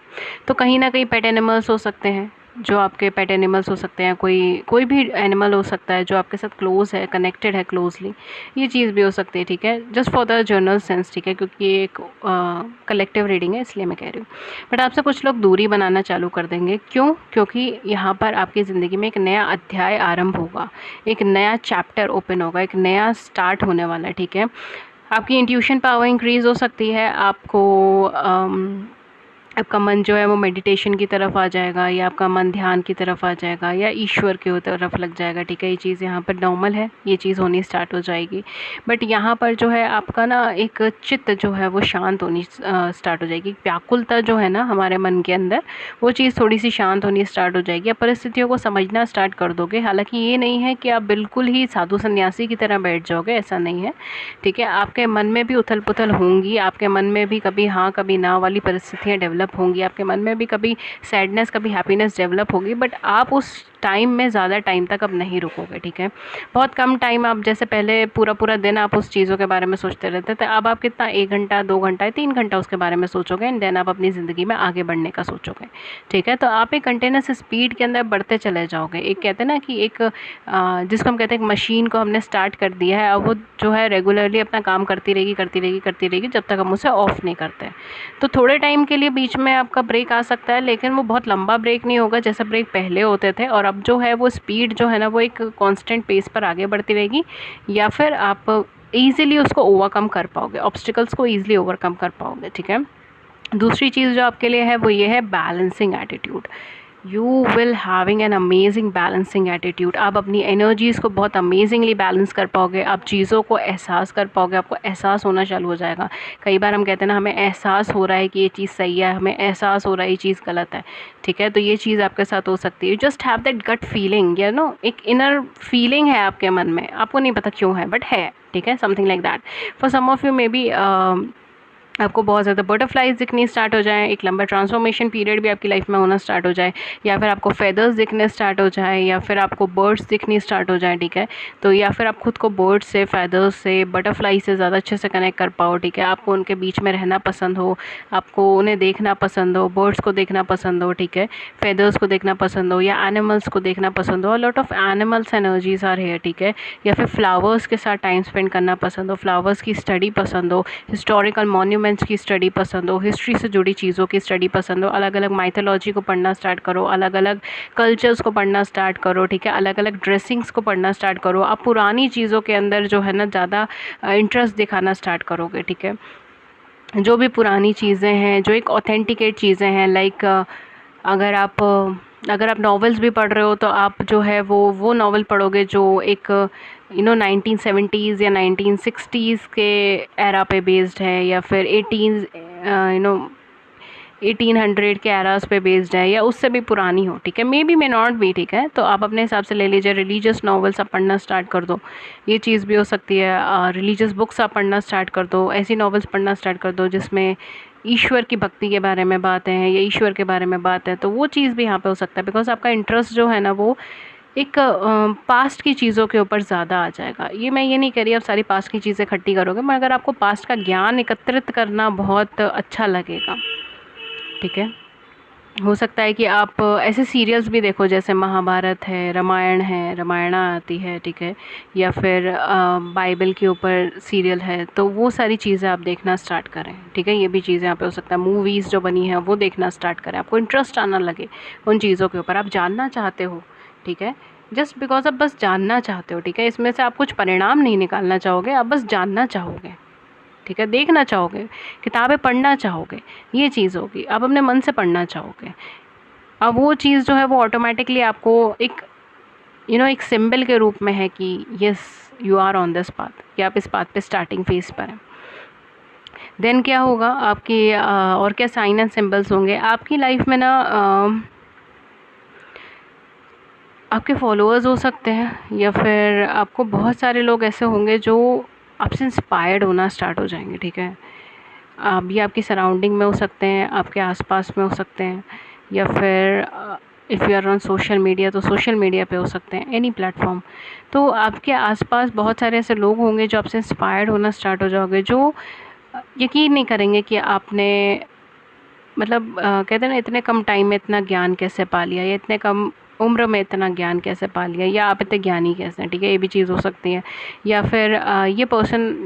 तो कहीं ना कहीं पेट एनिमल्स हो सकते हैं, जो आपके पेट एनिमल्स हो सकते हैं, कोई भी एनिमल हो सकता है जो आपके साथ क्लोज है, कनेक्टेड है क्लोजली, ये चीज़ भी हो सकती है। ठीक है, just for the general sense. ठीक है, क्योंकि ये एक कलेक्टिव रीडिंग है, इसलिए मैं कह रही हूँ। बट आपसे कुछ लोग दूरी बनाना चालू कर देंगे। क्यों? क्योंकि यहाँ पर आपकी ज़िंदगी में एक नया अध्याय आरंभ होगा, एक नया चैप्टर ओपन होगा, एक नया स्टार्ट होने वाला है। ठीक है, आपकी इंट्यूशन पावर इंक्रीज़ हो सकती है, आपका मन जो है वो मेडिटेशन की तरफ आ जाएगा, या आपका मन ध्यान की तरफ आ जाएगा, या ईश्वर की तरफ लग जाएगा। ठीक है, ये चीज़ यहाँ पर नॉर्मल है, ये चीज़ होनी स्टार्ट हो जाएगी। बट यहाँ पर जो है आपका ना एक चित्त जो है वो शांत होनी स्टार्ट हो जाएगी। व्याकुलता जो है ना हमारे मन के अंदर, वो चीज़ थोड़ी सी शांत होनी स्टार्ट हो जाएगी। आप परिस्थितियों को समझना स्टार्ट कर दोगे। हालाँकि ये नहीं है कि आप बिल्कुल ही साधु सन्यासी की तरह बैठ जाओगे, ऐसा नहीं है। ठीक है, आपके मन में भी उथल पुथल होंगी, आपके मन में भी कभी हाँ कभी ना वाली परिस्थितियाँ डेवलप होंगी, आपके मन में भी कभी सैडनेस कभी हैप्पीनेस डेवलप होगी। बट आप उस टाइम में ज़्यादा टाइम तक अब नहीं रुकोगे। ठीक है, बहुत कम टाइम, आप जैसे पहले पूरा दिन आप उस चीज़ों के बारे में सोचते रहते थे, अब आप कितना 1 घंटा 2 घंटा 3 घंटा उसके बारे में सोचोगे, एंड देन आप अपनी ज़िंदगी में आगे बढ़ने का सोचोगे। ठीक है, तो आप एक कंटिन्यूस स्पीड के अंदर बढ़ते चले जाओगे। एक कहते हैं ना कि एक जिसको हम कहते हैं मशीन को हमने स्टार्ट कर दिया है, अब वो जो है रेगुलरली अपना काम करती रहेगी जब तक हम उसे ऑफ़ नहीं करते। तो थोड़े टाइम के लिए बीच में आपका ब्रेक आ सकता है, लेकिन वो बहुत लंबा ब्रेक नहीं होगा जैसे ब्रेक पहले होते थे। और अब जो है वो स्पीड जो है ना वो एक कांस्टेंट पेस पर आगे बढ़ती रहेगी, या फिर आप ईज़िली उसको ओवरकम कर पाओगे, ऑब्स्टिकल्स को ईज़िली ओवरकम कर पाओगे। ठीक है, दूसरी चीज़ जो आपके लिए है वो ये है balancing attitude. You will having an amazing balancing attitude. आप अपनी एनर्जीज़ को बहुत अमेजिंगली बैलेंस कर पाओगे, आप चीज़ों को एहसास कर पाओगे, आपको एहसास होना चालू हो जाएगा। कई बार हम कहते हैं ना हमें एहसास हो रहा है कि ये चीज़ सही है, हमें एहसास हो रहा है ये चीज़ गलत है। ठीक है, तो ये चीज़ आपके साथ हो सकती है। Just have that gut feeling, you know, एक इनर फीलिंग है आपके मन में, आपको नहीं पता क्यों है बट है। ठीक है, something like that. For some of you maybe आपको बहुत ज़्यादा बटरफ्लाइज दिखनी स्टार्ट हो जाएँ, एक लंबा ट्रांसफॉर्मेशन पीरियड भी आपकी लाइफ में होना स्टार्ट हो जाए, या फिर आपको फेदर्स दिखने स्टार्ट हो जाए, या फिर आपको बर्ड्स दिखनी स्टार्ट हो जाए, ठीक है। तो या फिर आप खुद को बर्ड्स से, फेदर्स से, बटरफ्लाई से ज़्यादा अच्छे से कनेक्ट कर पाओ, ठीक है। आपको उनके बीच में रहना पसंद हो, आपको उन्हें देखना पसंद हो, बर्ड्स को देखना पसंद हो, ठीक है, फेदर्स को देखना पसंद हो, या एनिमल्स को देखना पसंद हो। Lot of animals energies are here, ठीक है। या फिर फ्लावर्स के साथ टाइम स्पेंड करना पसंद हो, फ्लावर्स की स्टडी पसंद हो, हिस्टोरिकल मॉन्यूमेंट्स की स्टडी पसंद हो, हिस्ट्री से जुड़ी चीज़ों की स्टडी पसंद हो, अलग अलग माइथोलॉजी को पढ़ना स्टार्ट करो, अलग अलग कल्चर्स को पढ़ना स्टार्ट करो, ठीक है, अलग अलग ड्रेसिंग्स को पढ़ना स्टार्ट करो। आप पुरानी चीज़ों के अंदर जो है ना ज़्यादा इंटरेस्ट दिखाना स्टार्ट करोगे, ठीक है। जो भी पुरानी चीज़ें हैं, जो एक ऑथेंटिकेट चीज़ें हैं, लाइक अगर आप नॉवेल्स भी पढ़ रहे हो तो आप जो है वो नॉवल पढ़ोगे जो एक 1970s या 1960s के एरा पे बेस्ड है, या फिर 1800 के एरास पे बेस्ड है, या उससे भी पुरानी हो, ठीक है, मे बी मे नॉट भी, ठीक है। तो आप अपने हिसाब से ले लीजिए। रिलीजियस नॉवेल्स आप पढ़ना स्टार्ट कर दो, ये चीज़ भी हो सकती है। रिलीजियस बुक्स आप पढ़ना स्टार्ट कर दो, ऐसी नॉवेल्स पढ़ना स्टार्ट कर दो जिसमें ईश्वर की भक्ति के बारे में बातें हैं या ईश्वर के बारे में बात है, तो वो चीज़ भी यहाँ पे हो सकता है। बिकॉज आपका इंटरेस्ट जो है ना वो एक पास्ट की चीज़ों के ऊपर ज़्यादा आ जाएगा। मैं ये नहीं कह रही आप सारी पास्ट की चीज़ें इकट्ठी करोगे, मगर अगर आपको पास्ट का ज्ञान एकत्रित करना बहुत अच्छा लगेगा, ठीक है। हो सकता है कि आप ऐसे सीरियल्स भी देखो जैसे महाभारत है, रामायण है, रामायणा आती है, ठीक है, या फिर बाइबल के ऊपर सीरियल है, तो वो सारी चीज़ें आप देखना स्टार्ट करें, ठीक है। ये भी चीज़ें यहाँ पे हो सकता है। मूवीज़ जो बनी हैं वो देखना स्टार्ट करें, आपको इंटरेस्ट आना लगे उन चीज़ों के ऊपर, आप जानना चाहते हो, ठीक है। जस्ट बिकॉज आप बस जानना चाहते हो, ठीक है, इसमें से आप कुछ परिणाम नहीं निकालना चाहोगे, आप बस जानना चाहोगे, ठीक है, देखना चाहोगे, किताबें पढ़ना चाहोगे, ये चीज़ होगी। आप अपने मन से पढ़ना चाहोगे। अब वो चीज़ जो है वो ऑटोमेटिकली आपको एक एक सिंबल के रूप में है कि yes you are on this path, कि आप इस पाथ पे स्टार्टिंग फेज पर हैं। देन क्या होगा आपकी और क्या साइन एंड सिंबल्स होंगे आपकी लाइफ में ना, आपके फॉलोअर्स हो सकते हैं, या फिर आपको बहुत सारे लोग ऐसे होंगे जो आपसे इंस्पायर्ड होना स्टार्ट हो जाएंगे, ठीक है। आप ये आपकी सराउंडिंग में हो सकते हैं, आपके आसपास में हो सकते हैं, या फिर if you are on social media तो सोशल मीडिया पे हो सकते हैं, एनी प्लेटफॉर्म। तो आपके आसपास बहुत सारे ऐसे लोग होंगे जो आपसे इंस्पायर्ड होना स्टार्ट हो जाओगे, जो यकीन नहीं करेंगे कि आपने मतलब कहते हैं ना इतने कम टाइम में इतना ज्ञान कैसे पा लिया, या इतने कम उम्र में इतना ज्ञान कैसे पा लिया, या आप इतने ज्ञानी कैसे हैं, ठीक है, ये भी चीज़ हो सकती है। या फिर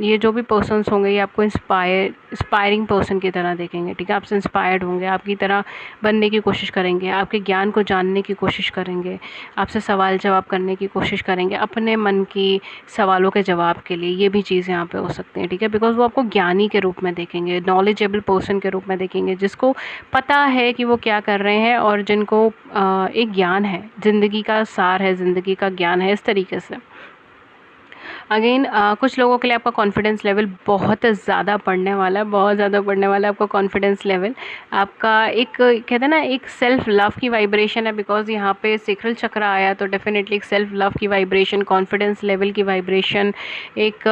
ये जो भी पर्सन्स होंगे ये आपको इंस्पायरिंग पर्सन की तरह देखेंगे, ठीक है, आपसे इंस्पायर्ड होंगे, आपकी तरह बनने की कोशिश करेंगे, आपके ज्ञान को जानने की कोशिश करेंगे, आपसे सवाल जवाब करने की कोशिश करेंगे अपने मन की सवालों के जवाब के लिए। ये भी चीज़ यहाँ पे हो सकती है, ठीक है, बिकॉज वो आपको ज्ञानी के रूप में देखेंगे, नॉलेजेबल पर्सन के रूप में देखेंगे, जिसको पता है कि वो क्या कर रहे हैं, और जिनको एक ज्ञान है, ज़िंदगी का सार है, ज़िंदगी का ज्ञान है, इस तरीके से। अगेन कुछ लोगों के लिए आपका कॉन्फिडेंस लेवल बहुत ज़्यादा बढ़ने वाला है, बहुत ज़्यादा बढ़ने वाला है आपका कॉन्फिडेंस लेवल। आपका एक कहते हैं ना एक सेल्फ लव की वाइब्रेशन है, बिकॉज यहाँ पे सिक्रल चक्र आया, तो डेफिनेटली एक सेल्फ लव की वाइब्रेशन, कॉन्फिडेंस लेवल की वाइब्रेशन, एक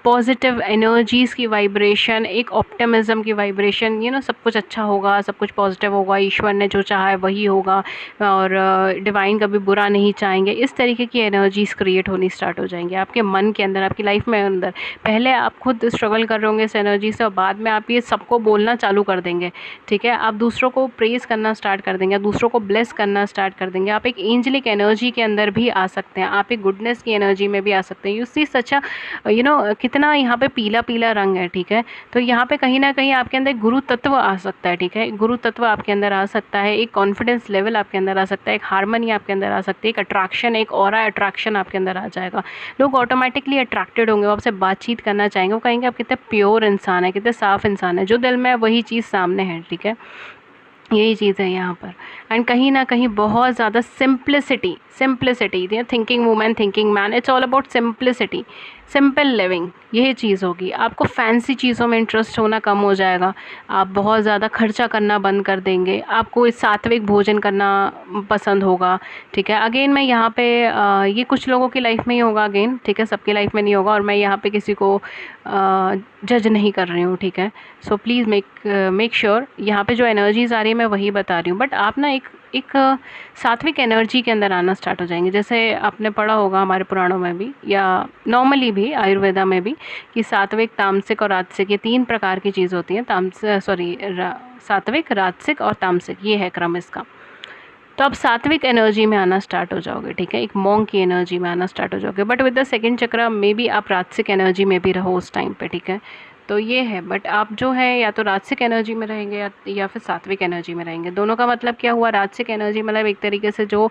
पॉजिटिव एनर्जीज़ की वाइब्रेशन, एक ऑप्टिमिज्म की वाइब्रेशन, सब कुछ अच्छा होगा, सब कुछ पॉजिटिव होगा, ईश्वर ने जो चाहा है वही होगा, और डिवाइन कभी बुरा नहीं चाहेंगे, इस तरीके की एनर्जीज़ क्रिएट होनी स्टार्ट हो जाएंगी आपके मन के अंदर, आपकी लाइफ में अंदर। पहले आप खुद स्ट्रगल कर रहे होंगे इस एनर्जी से, और बाद में आप ये सबको बोलना चालू कर देंगे, ठीक है। आप दूसरों को प्रेज़ करना स्टार्ट कर देंगे, दूसरों को ब्लेस करना स्टार्ट कर देंगे। आप एक एंजेलिक एनर्जी के अंदर भी आ सकते हैं, आप एक गुडनेस की एनर्जी में भी आ सकते हैं। यू सी सच कितना यहाँ पे पीला पीला रंग है, ठीक है। तो यहाँ पे कहीं ना कहीं आपके अंदर गुरु तत्व आ सकता है, ठीक है, गुरु तत्व आपके अंदर आ सकता है, एक कॉन्फिडेंस लेवल आपके अंदर आ सकता है, एक हारमनी आपके अंदर आ सकती है, एक अट्रैक्शन, एक ऑरा अट्रैक्शन आपके अंदर आ जाएगा। लोग ऑटोमेटिकली अट्रैक्टेड होंगे, वो आपसे बातचीत करना चाहेंगे, वो कहेंगे आप कितने प्योर इंसान है, कितने साफ इंसान है, जो दिल में है वही चीज़ सामने है, ठीक है। यही चीज़ है यहाँ पर। एंड कहीं ना कहीं बहुत ज़्यादा simplicity, thinking women, thinking man, it's all about simplicity. Simple living, यही चीज़ होगी। आपको फैंसी चीज़ों में इंटरेस्ट होना कम हो जाएगा, आप बहुत ज़्यादा खर्चा करना बंद कर देंगे, आपको इस सात्विक भोजन करना पसंद होगा, ठीक है। अगेन मैं यहाँ पे ये कुछ लोगों की लाइफ में ही होगा अगेन, ठीक है, सबकी लाइफ में नहीं होगा, और मैं यहाँ पे किसी को जज नहीं कर रही हूँ, ठीक है। सो प्लीज़ मेक श्योर यहाँ पे जो एनर्जीज़ आ रही है मैं वही बता रही हूँ, बट आप ना एक सात्विक एनर्जी के अंदर आना स्टार्ट हो जाएंगे। जैसे आपने पढ़ा होगा हमारे पुराणों में भी या नॉर्मली भी आयुर्वेदा में भी कि सात्विक, तामसिक और राजसिक, ये 3 प्रकार की चीज़ होती हैं। सात्विक, राजसिक और तामसिक, ये है क्रम इसका। तो आप सात्विक एनर्जी में आना स्टार्ट हो जाओगे, ठीक है, एक मॉन्क की एनर्जी में आना स्टार्ट हो जाओगे, बट विद द सेकंड चक्र मे बी आप राजसिक एनर्जी में भी रहो उस टाइम पे, ठीक है। तो ये है, बट आप जो है या तो राजसिक एनर्जी में रहेंगे या फिर सात्विक एनर्जी में रहेंगे। दोनों का मतलब क्या हुआ? राजसिक एनर्जी मतलब एक तरीके से जो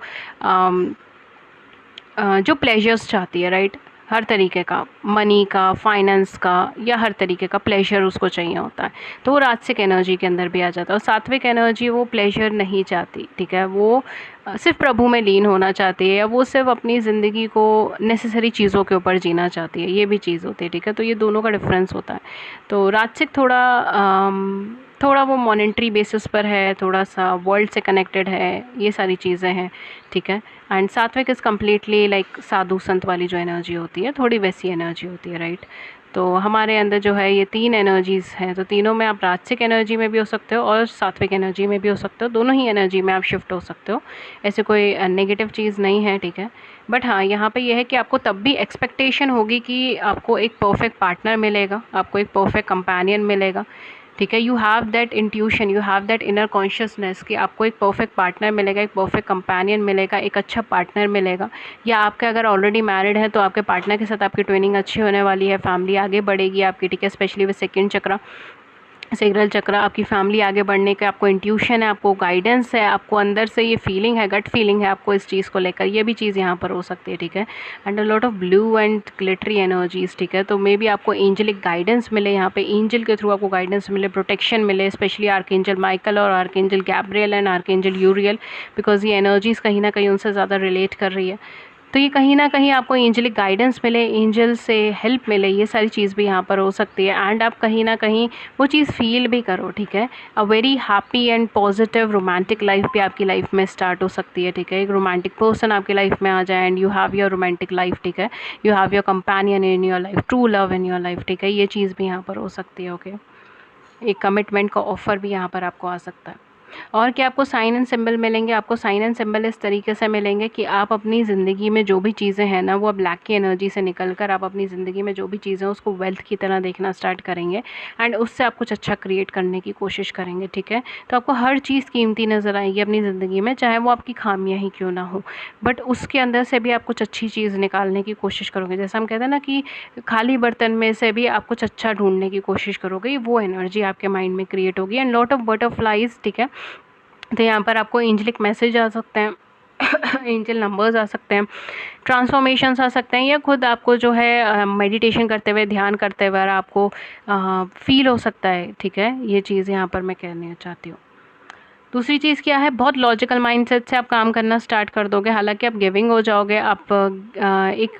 प्लेजर्स चाहती है, राइट, हर तरीके का, मनी का, फाइनेंस का, या हर तरीके का प्लेजर उसको चाहिए होता है, तो वो राजसिक एनर्जी के अंदर भी आ जाता है। और सात्विक एनर्जी वो प्लेजर नहीं चाहती, ठीक है, वो सिर्फ प्रभु में लीन होना चाहती है, या वो सिर्फ अपनी ज़िंदगी को नेसेसरी चीज़ों के ऊपर जीना चाहती है, ये भी चीज़ होती है, ठीक है। तो ये दोनों का डिफरेंस होता है। तो राजसिक थोड़ा वो मॉनेटरी बेसिस पर है, थोड़ा सा वर्ल्ड से कनेक्टेड है, ये सारी चीज़ें हैं, ठीक है। एंड सात्विक इज़ कम्प्लीटली लाइक साधु संत वाली जो एनर्जी होती है, थोड़ी वैसी एनर्जी होती है, राइट। तो हमारे अंदर जो है ये 3 एनर्जीज़ हैं, तो तीनों में आप राजसिक एनर्जी में भी हो सकते हो और सात्विक एनर्जी में भी हो सकते हो, दोनों ही एनर्जी में आप शिफ्ट हो सकते हो, ऐसे कोई नेगेटिव चीज़ नहीं है, ठीक है। बट हाँ, यहाँ पे ये है कि आपको तब भी एक्सपेक्टेशन होगी कि आपको एक परफेक्ट पार्टनर मिलेगा, आपको एक परफेक्ट कंपेनियन मिलेगा, ठीक है। You have that intuition, you have that inner consciousness कि आपको एक परफेक्ट पार्टनर मिलेगा, एक परफेक्ट कंपेनियन मिलेगा, एक अच्छा पार्टनर मिलेगा। या आपके अगर ऑलरेडी मैरिड है तो आपके पार्टनर के साथ आपकी ट्विनिंग अच्छी होने वाली है, फैमिली आगे बढ़ेगी आपकी, ठीक है, स्पेशली विद सेकंड चक्र, सेक्रल चक्र, आपकी फैमिली आगे बढ़ने का आपको इंट्यूशन है, आपको गाइडेंस है, आपको अंदर से ये फीलिंग है, गट फीलिंग है आपको इस चीज़ को लेकर, ये भी चीज़ यहाँ पर हो सकती है, ठीक है। And a lot of blue and glittery energies, ठीक है। तो मे बी आपको एंजलिक गाइडेंस मिले, यहाँ पे एंजल के थ्रू आपको गाइडेंस मिले, प्रोटेक्शन मिले, स्पेशली आर्कएंजल माइकल और archangel Gabriel and archangel यूरियल, because ये एनर्जीज़ कहीं ना कहीं उनसे ज़्यादा रिलेट कर रही है। तो ये कहीं ना कहीं आपको एंजलिक गाइडेंस मिले, एंजल से हेल्प मिले, ये सारी चीज़ भी यहाँ पर हो सकती है। एंड आप कहीं ना कहीं वो चीज़ फील भी करो, ठीक है। A very happy and positive romantic life भी आपकी लाइफ में स्टार्ट हो सकती है, ठीक है। एक रोमांटिक पर्सन आपकी लाइफ में आ जाए and you have your romantic life, ठीक है, you have your companion in your life, true love in your life, ठीक है, ये चीज़ भी यहाँ पर हो सकती है, ओके। एक कमिटमेंट का ऑफ़र भी यहाँ पर आपको आ सकता है। और क्या आपको साइन एंड सिंबल मिलेंगे? आपको साइन एंड सिंबल इस तरीके से मिलेंगे कि आप अपनी ज़िंदगी में जो भी चीज़ें हैं ना, वो अब ब्लैक की एनर्जी से निकल कर आप अपनी ज़िंदगी में जो भी चीज़ें हैं उसको वेल्थ की तरह देखना स्टार्ट करेंगे एंड उससे आप कुछ अच्छा क्रिएट करने की कोशिश करेंगे, ठीक है। तो आपको हर चीज़ कीमती नज़र आएगी अपनी ज़िंदगी में, चाहे वो आपकी खामियाँ ही क्यों ना हो, बट उसके अंदर से भी आप कुछ अच्छी चीज़ निकालने की कोशिश करोगे। जैसा हम कहते हैं ना कि खाली बर्तन में से भी आप कुछ अच्छा ढूंढने की कोशिश करोगे, वो एनर्जी आपके माइंड में क्रिएट होगी। एंड लॉट ऑफ बटरफ्लाइज, ठीक है। तो यहाँ पर आपको एंजलिक मैसेज आ सकते हैं एंजल नंबर्स आ सकते हैं, ट्रांसफॉर्मेशंस आ सकते हैं, या खुद आपको जो है मेडिटेशन करते हुए, ध्यान करते हुए आपको फील हो सकता है, ठीक है। ये चीज़ यहाँ पर मैं कहना चाहती हूँ। दूसरी चीज़ क्या है, बहुत लॉजिकल माइंडसेट से आप काम करना स्टार्ट कर दोगे, हालांकि आप गिविंग हो जाओगे, आप एक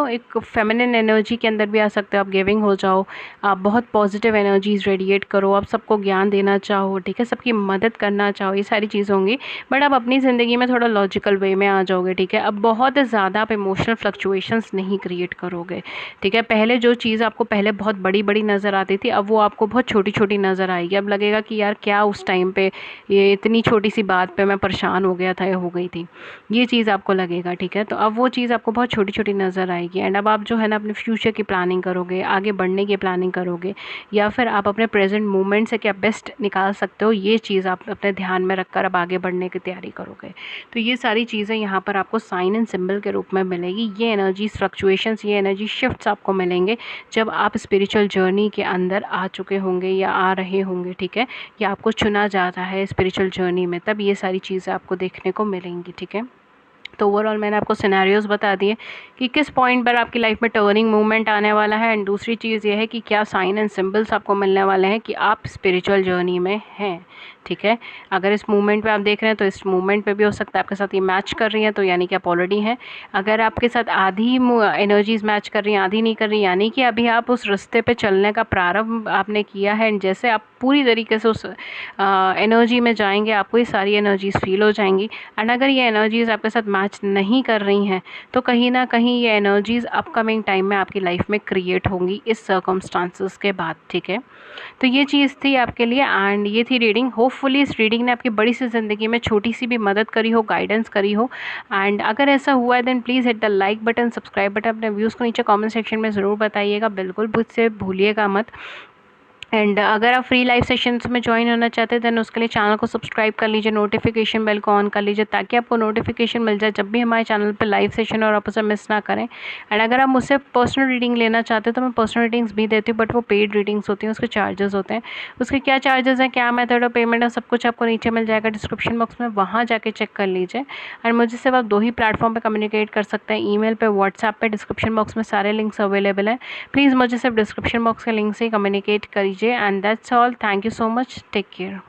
एक फेमिनिन एनर्जी के अंदर भी आ सकते हो, आप गिविंग हो जाओ, आप बहुत पॉजिटिव एनर्जीज रेडिएट करो, आप सबको ज्ञान देना चाहो, ठीक है, सबकी मदद करना चाहो, ये सारी चीज़ होंगी। बट आप अपनी ज़िंदगी में थोड़ा लॉजिकल वे में आ जाओगे, ठीक है। अब बहुत ज़्यादा आप इमोशनल फ्लक्चुएशंस नहीं क्रिएट करोगे, ठीक है। पहले जो चीज़ आपको पहले बहुत बड़ी बड़ी नज़र आती थी, अब वो आपको बहुत छोटी छोटी नज़र आएगी। अब लगेगा कि यार क्या उस टाइम पे ये इतनी छोटी सी बात पे मैं परेशान हो गया था या हो गई थी, ये चीज़ आपको लगेगा, ठीक है। तो अब वो चीज़ आपको बहुत छोटी छोटी नज़र आएगी। एंड अब आप जो है ना अपने फ्यूचर की प्लानिंग करोगे, आगे बढ़ने की प्लानिंग करोगे, या फिर आप अपने प्रेजेंट मोमेंट से क्या बेस्ट निकाल सकते हो, ये चीज़ आप अपने ध्यान में रखकर अब आगे बढ़ने की तैयारी करोगे। तो ये सारी चीज़ें यहाँ पर आपको साइन एंड सिंबल के रूप में मिलेगी। ये एनर्जीज फ्लक्चुएशंस, ये एनर्जी शिफ्ट्स आपको मिलेंगे जब आप स्पिरिचुअल जर्नी के अंदर आ चुके होंगे या आ रहे होंगे, ठीक है, या आपको चुना जाता है स्पिरिचुअल जर्नी में, तब ये सारी चीज़ें आपको देखने को मिलेंगी, ठीक है। तो ओवरऑल मैंने आपको सिनेरियोज़ बता दिए कि किस पॉइंट पर आपकी लाइफ में टर्निंग मूवमेंट आने वाला है। एंड दूसरी चीज़ ये है कि क्या साइन एंड सिंबल्स आपको मिलने वाले हैं कि आप स्पिरिचुअल जर्नी में हैं। ठीक है, अगर इस मूवमेंट पे आप देख रहे हैं तो इस मूवमेंट पे भी हो सकता है आपके साथ ये मैच कर रही हैं, तो यानी कि आप ऑलरेडी हैं। अगर आपके साथ आधी एनर्जीज मैच कर रही हैं, आधी नहीं कर रही, यानी कि अभी आप उस रास्ते पे चलने का प्रारंभ आपने किया है। एंड जैसे आप पूरी तरीके से उस एनर्जी में जाएंगे आपको ये सारी एनर्जीज़ फील हो जाएंगी। एंड अगर ये एनर्जीज़ आपके साथ मैच नहीं कर रही हैं तो कहीं ना कहीं ये एनर्जीज़ अपकमिंग टाइम में आपकी लाइफ में क्रिएट होंगी इस सर्कमस्टांसेस के बाद। ठीक है, तो ये चीज़ थी आपके लिए एंड ये थी रीडिंग। होपफुली इस रीडिंग ने आपकी बड़ी सी ज़िंदगी में छोटी सी भी मदद करी हो, गाइडेंस करी हो। एंड अगर ऐसा हुआ है then please hit the like button, subscribe button. अपने व्यूज़ को नीचे कमेंट सेक्शन में ज़रूर बताइएगा, बिल्कुल मुझसे भूलिएगा मत। एंड अगर आप फ्री लाइव सेशंस में ज्वाइन होना चाहते हैं देन उसके लिए चैनल को सब्सक्राइब कर लीजिए, नोटिफिकेशन बेल को ऑन कर लीजिए ताकि आपको नोटिफिकेशन मिल जाए जब भी हमारे चैनल पे लाइव सेशन और आप उसे मिस ना करें। एंड अगर आप मुझसे पर्सनल रीडिंग लेना चाहते हैं तो मैं पर्सनल रीडिंग्स भी देती हूँ, बट वो पेड रीडिंग्स होती हैं, उसके चार्जेस होते हैं। उसके क्या चार्जेस हैं, क्या मेथड ऑफ पेमेंट है, सब कुछ आपको नीचे मिल जाएगा डिस्क्रिप्शन बॉक्स में, वहाँ जाके चेक कर लीजिए। एंड मुझे सिर्फ आप 2 ही प्लेटफॉर्म पर कम्युनिकेट कर सकते हैं, ईमेल पे, व्हाट्सएप पे। डिस्क्रिप्शन बॉक्स में सारे लिंक्स अवेलेबल हैं, प्लीज़ मुझे सिर्फ डिस्क्रिप्शन बॉक्स के लिंक से ही कम्युनिकेट करिए। And that's all. Thank you so much. Take care.